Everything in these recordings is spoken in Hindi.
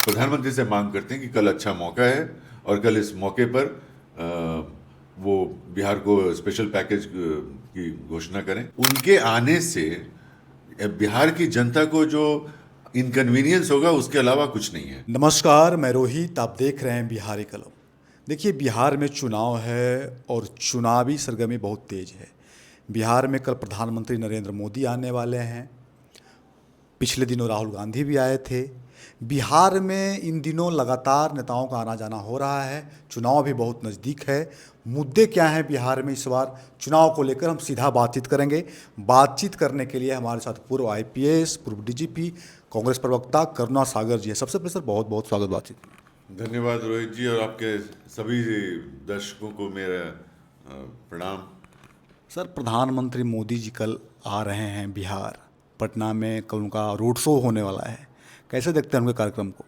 प्रधानमंत्री से मांग करते हैं कि कल अच्छा मौका है और कल इस मौके पर वो बिहार को स्पेशल पैकेज की घोषणा करें। उनके आने से बिहार की जनता को जो इनकन्वीनियंस होगा उसके अलावा कुछ नहीं है। नमस्कार, मैं रोहित। आप देख रहे हैं बिहारी कलम। देखिए, बिहार में चुनाव है और चुनावी सरगर्मी बहुत तेज है। बिहार में कल प्रधानमंत्री नरेंद्र मोदी आने वाले हैं। पिछले दिनों राहुल गांधी भी आए थे। बिहार में इन दिनों लगातार नेताओं का आना जाना हो रहा है। चुनाव भी बहुत नज़दीक है। मुद्दे क्या हैं बिहार में इस बार चुनाव को लेकर, हम सीधा बातचीत करेंगे। बातचीत करने के लिए हमारे साथ पूर्व आईपीएस, पूर्व डीजीपी, कांग्रेस प्रवक्ता करुणा सागर जी है। सबसे पहले सर बहुत बहुत स्वागत बातचीत में। धन्यवाद रोहित जी, और आपके सभी दर्शकों को मेरा प्रणाम। सर, प्रधानमंत्री मोदी जी कल आ रहे हैं बिहार। पटना में कल उनका रोड शो होने वाला है। कैसे देखते हैं उनके कार्यक्रम को?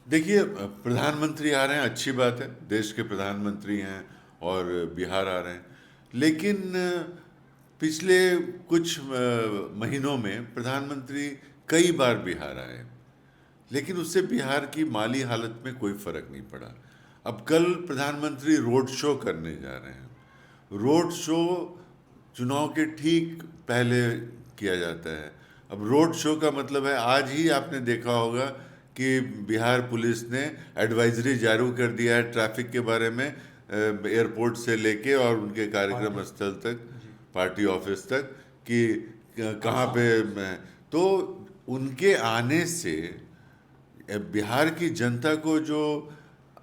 देखिए, प्रधानमंत्री आ रहे हैं, अच्छी बात है, देश के प्रधानमंत्री हैं और बिहार आ रहे हैं। लेकिन पिछले कुछ महीनों में प्रधानमंत्री कई बार बिहार आए, लेकिन उससे बिहार की माली हालत में कोई फर्क नहीं पड़ा। अब कल प्रधानमंत्री रोड शो करने जा रहे हैं। रोड शो चुनाव के ठीक पहले किया जाता है। अब रोड शो का मतलब है, आज ही आपने देखा होगा कि बिहार पुलिस ने एडवाइजरी जारी कर दिया है ट्रैफिक के बारे में, एयरपोर्ट से लेके और उनके कार्यक्रम स्थल तक, पार्टी ऑफिस तक, कि कहाँ पे तो उनके आने से बिहार की जनता को जो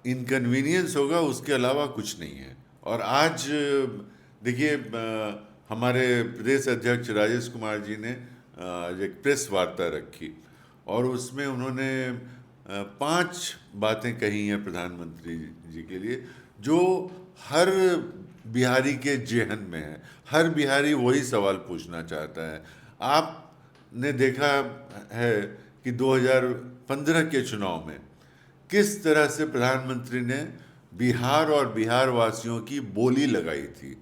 इनकन्वीनियंस होगा उसके अलावा कुछ नहीं है। और आज देखिए, हमारे प्रदेश अध्यक्ष राजेश कुमार जी ने आज एक प्रेस वार्ता रखी और उसमें उन्होंने 5 बातें कही हैं प्रधानमंत्री जी के लिए, जो हर बिहारी के जेहन में है। हर बिहारी वही सवाल पूछना चाहता है। आपने देखा है कि 2015 के चुनाव में किस तरह से प्रधानमंत्री ने बिहार और बिहार वासियों की बोली लगाई थी,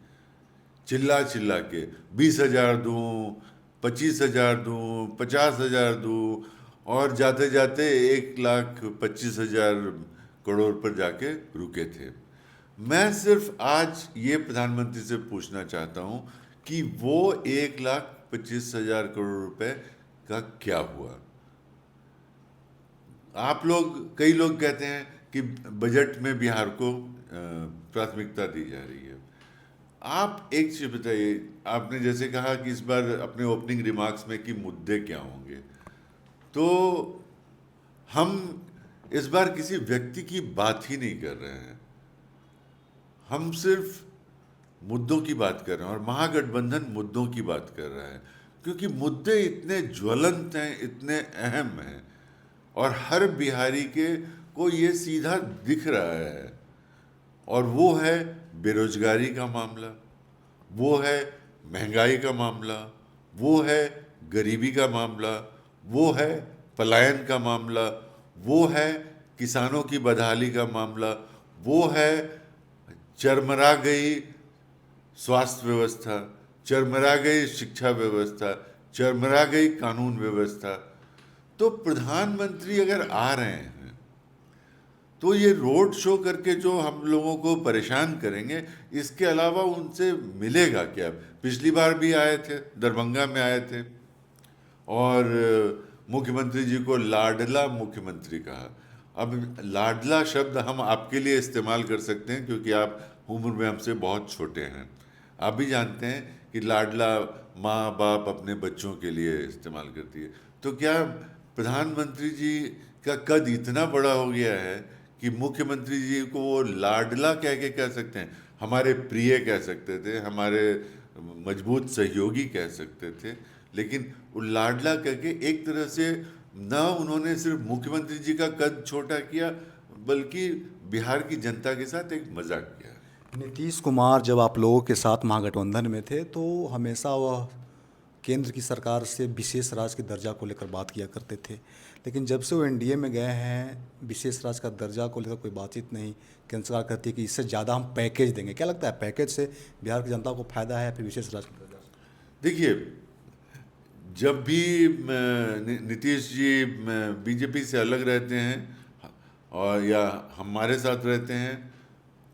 चिल्ला चिल्ला के 20,000 दूँ, 25,000 दूँ, 50,000 दूँ, और जाते जाते 1,25,000 करोड़ पर जाके रुके थे। मैं सिर्फ आज ये प्रधानमंत्री से पूछना चाहता हूँ कि वो 1,25,000 करोड़ रुपए का क्या हुआ। आप लोग, कई लोग कहते हैं कि बजट में बिहार को प्राथमिकता दी जा रही है। आप एक चीज बताइए, आपने जैसे कहा कि इस बार अपने ओपनिंग रिमार्क्स में कि मुद्दे क्या होंगे, तो हम इस बार किसी व्यक्ति की बात ही नहीं कर रहे हैं। हम सिर्फ मुद्दों की बात कर रहे हैं और महागठबंधन मुद्दों की बात कर रहा है, क्योंकि मुद्दे इतने ज्वलंत हैं, इतने अहम हैं और हर बिहारी के को ये सीधा दिख रहा है। और वो है बेरोजगारी का मामला, वो है महंगाई का मामला, वो है गरीबी का मामला, वो है पलायन का मामला, वो है किसानों की बदहाली का मामला, वो है चरमरा गई स्वास्थ्य व्यवस्था, चरमरा गई शिक्षा व्यवस्था, चरमरा गई कानून व्यवस्था। तो प्रधानमंत्री अगर आ रहे हैं तो ये रोड शो करके जो हम लोगों को परेशान करेंगे, इसके अलावा उनसे मिलेगा क्या? पिछली बार भी आए थे, दरभंगा में आए थे और मुख्यमंत्री जी को लाडला मुख्यमंत्री कहा। अब लाडला शब्द हम आपके लिए इस्तेमाल कर सकते हैं क्योंकि आप उम्र में हमसे बहुत छोटे हैं। आप भी जानते हैं कि लाडला माँ बाप अपने बच्चों के लिए इस्तेमाल करती है। तो क्या प्रधानमंत्री जी का कद इतना बड़ा हो गया है कि मुख्यमंत्री जी को वो लाडला कह सकते हैं? हमारे प्रिय कह सकते थे, हमारे मजबूत सहयोगी कह सकते थे, लेकिन वो लाडला करके एक तरह से न उन्होंने सिर्फ मुख्यमंत्री जी का कद छोटा किया, बल्कि बिहार की जनता के साथ एक मजाक किया। नीतीश कुमार जब आप लोगों के साथ महागठबंधन में थे तो हमेशा वह केंद्र की सरकार से विशेष राज्य के दर्जा को लेकर बात किया करते थे। लेकिन जब से वो एनडीए में गए हैं, विशेष राज्य का दर्जा को लेकर कोई बातचीत नहीं। केंद्र सरकार कहती है कि इससे ज़्यादा हम पैकेज देंगे। क्या लगता है, पैकेज से बिहार की जनता को फायदा है या फिर विशेष राज्य का दर्जा? देखिए, जब भी नीतीश जी बीजेपी से अलग रहते हैं और या हमारे साथ रहते हैं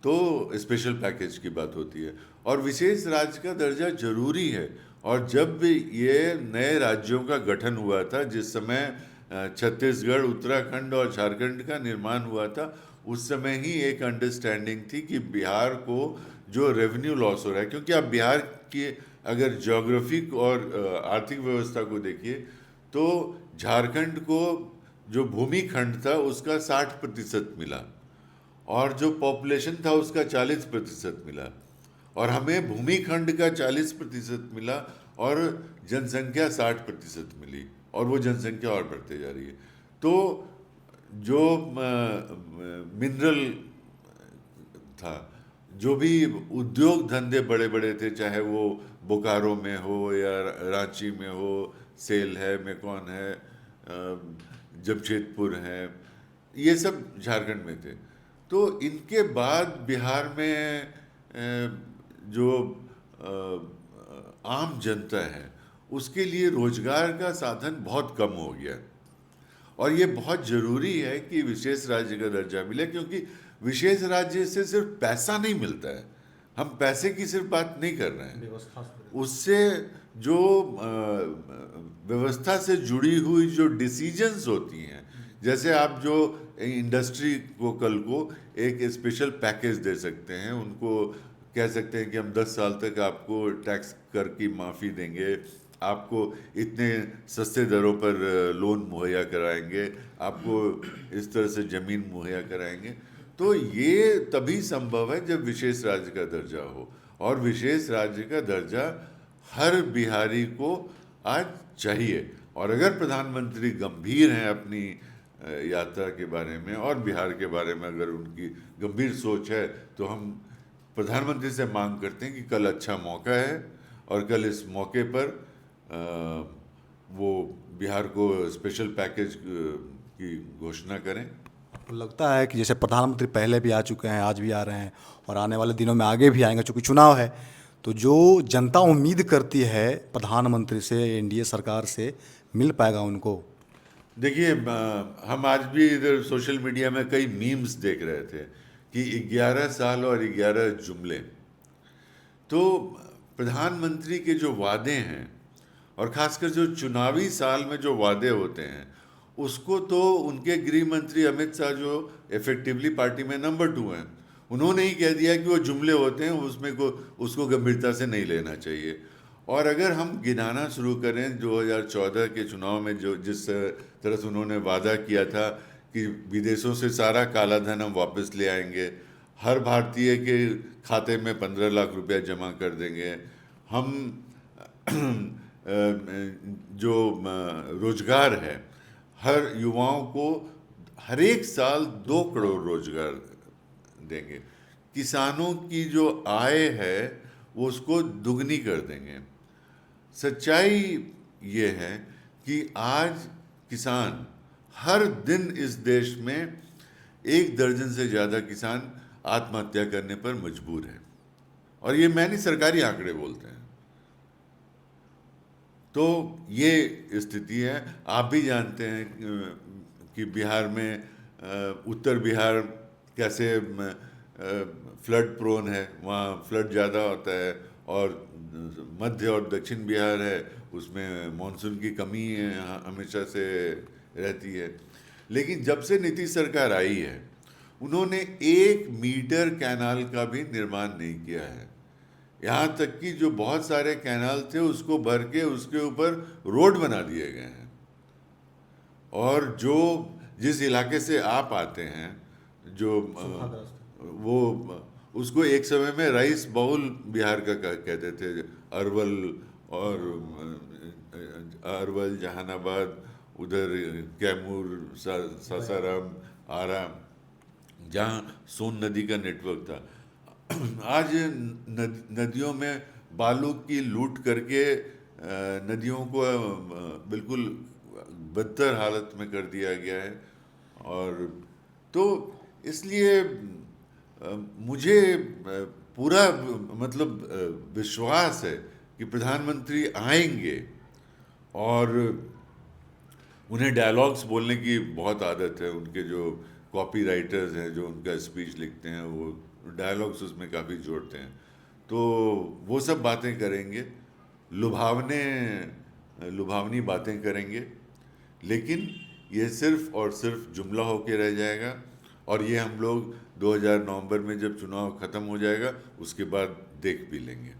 तो स्पेशल पैकेज की बात होती है और विशेष राज्य का दर्जा जरूरी है। और जब भी ये नए राज्यों का गठन हुआ था, जिस समय छत्तीसगढ़, उत्तराखंड और झारखंड का निर्माण हुआ था, उस समय ही एक अंडरस्टैंडिंग थी कि बिहार को जो रेवेन्यू लॉस हो रहा है, क्योंकि आप बिहार की अगर ज्योग्राफिक और आर्थिक व्यवस्था को देखिए तो झारखंड को जो भूमि खंड था उसका 60% मिला और जो पॉपुलेशन था उसका 40% मिला, और हमें भूमिखंड का 40% मिला और जनसंख्या 60% मिली, और वो जनसंख्या और बढ़ते जा रही है। तो जो मिनरल था, जो भी उद्योग धंधे बड़े बड़े थे, चाहे वो बोकारो में हो या रांची में हो, सेल है, मेकॉन है, जमशेदपुर है, ये सब झारखंड में थे। तो इनके बाद बिहार में जो आम जनता है उसके लिए रोजगार का साधन बहुत कम हो गया, और ये बहुत ज़रूरी है कि विशेष राज्य का दर्जा मिले, क्योंकि विशेष राज्य से सिर्फ पैसा नहीं मिलता है, हम पैसे की सिर्फ बात नहीं कर रहे हैं, उससे जो व्यवस्था से जुड़ी हुई जो डिसीजंस होती हैं, जैसे आप जो इंडस्ट्री को कल को एक स्पेशल पैकेज दे सकते हैं, उनको कह सकते हैं कि हम 10 साल तक आपको टैक्स कर की माफ़ी देंगे, आपको इतने सस्ते दरों पर लोन मुहैया कराएंगे, आपको इस तरह से ज़मीन मुहैया कराएंगे। तो ये तभी संभव है जब विशेष राज्य का दर्जा हो, और विशेष राज्य का दर्जा हर बिहारी को आज चाहिए। और अगर प्रधानमंत्री गंभीर हैं अपनी यात्रा के बारे में और बिहार के बारे में, अगर उनकी गंभीर सोच है, तो हम प्रधानमंत्री से मांग करते हैं कि कल अच्छा मौका है और कल इस मौके पर वो बिहार को स्पेशल पैकेज की घोषणा करें। आपको लगता है कि जैसे प्रधानमंत्री पहले भी आ चुके हैं, आज भी आ रहे हैं और आने वाले दिनों में आगे भी आएंगे, चूँकि चुनाव है, तो जो जनता उम्मीद करती है प्रधानमंत्री से, एनडीए सरकार से, मिल पाएगा उनको? देखिए, हम आज भी इधर सोशल मीडिया में कई मीम्स देख रहे थे कि 11 साल और 11 जुमले। तो प्रधानमंत्री के जो वादे हैं, और ख़ासकर जो चुनावी साल में जो वादे होते हैं, उसको तो उनके गृह मंत्री अमित शाह, जो इफेक्टिवली पार्टी में नंबर 2 हैं, उन्होंने ही कह दिया कि वो जुमले होते हैं, उसमें को उसको गंभीरता से नहीं लेना चाहिए। और अगर हम गिनाना शुरू करें 2014 के चुनाव में जो जिस तरह से उन्होंने वादा किया था कि विदेशों से सारा काला धन हम वापस ले आएंगे, हर भारतीय के खाते में 15 लाख रुपया जमा कर देंगे, हम जो रोजगार है, हर युवाओं को हर एक साल 2 करोड़ रोजगार देंगे, किसानों की जो आय है वो उसको दुगनी कर देंगे। सच्चाई ये है कि आज किसान हर दिन इस देश में 1 दर्जन से ज़्यादा किसान आत्महत्या करने पर मजबूर है, और ये मैं नहीं, सरकारी आंकड़े बोलते हैं। तो ये स्थिति है। आप भी जानते हैं कि बिहार में उत्तर बिहार कैसे फ्लड प्रोन है, वहाँ फ्लड ज़्यादा होता है, और मध्य और दक्षिण बिहार है उसमें मानसून की कमी हमेशा से रहती है। लेकिन जब से नीतीश सरकार आई है, उन्होंने 1 मीटर कैनाल का भी निर्माण नहीं किया है। यहाँ तक कि जो बहुत सारे कैनाल थे उसको भर के उसके ऊपर रोड बना दिए गए हैं। और जो जिस इलाके से आप आते हैं, जो वो उसको एक समय में राइस बाउल बिहार का कहते थे, अरवल और अरवल, जहानाबाद, उधर कैमूर, सासाराम, आरा, जहाँ सोन नदी का नेटवर्क था। आज नदियों में बालू की लूट करके नदियों को बिल्कुल बदतर हालत में कर दिया गया है। और तो इसलिए मुझे पूरा मतलब विश्वास है कि प्रधानमंत्री आएंगे और उन्हें डायलॉग्स बोलने की बहुत आदत है। उनके जो कॉपी राइटर्स हैं जो उनका स्पीच लिखते हैं वो डायलॉग्स उसमें काफ़ी जोड़ते हैं। तो वो सब बातें करेंगे, लुभावने लुभावनी बातें करेंगे, लेकिन ये सिर्फ और सिर्फ जुमला होके रह जाएगा। और ये हम लोग 2000 नवंबर में जब चुनाव ख़त्म हो जाएगा उसके बाद देख भी लेंगे।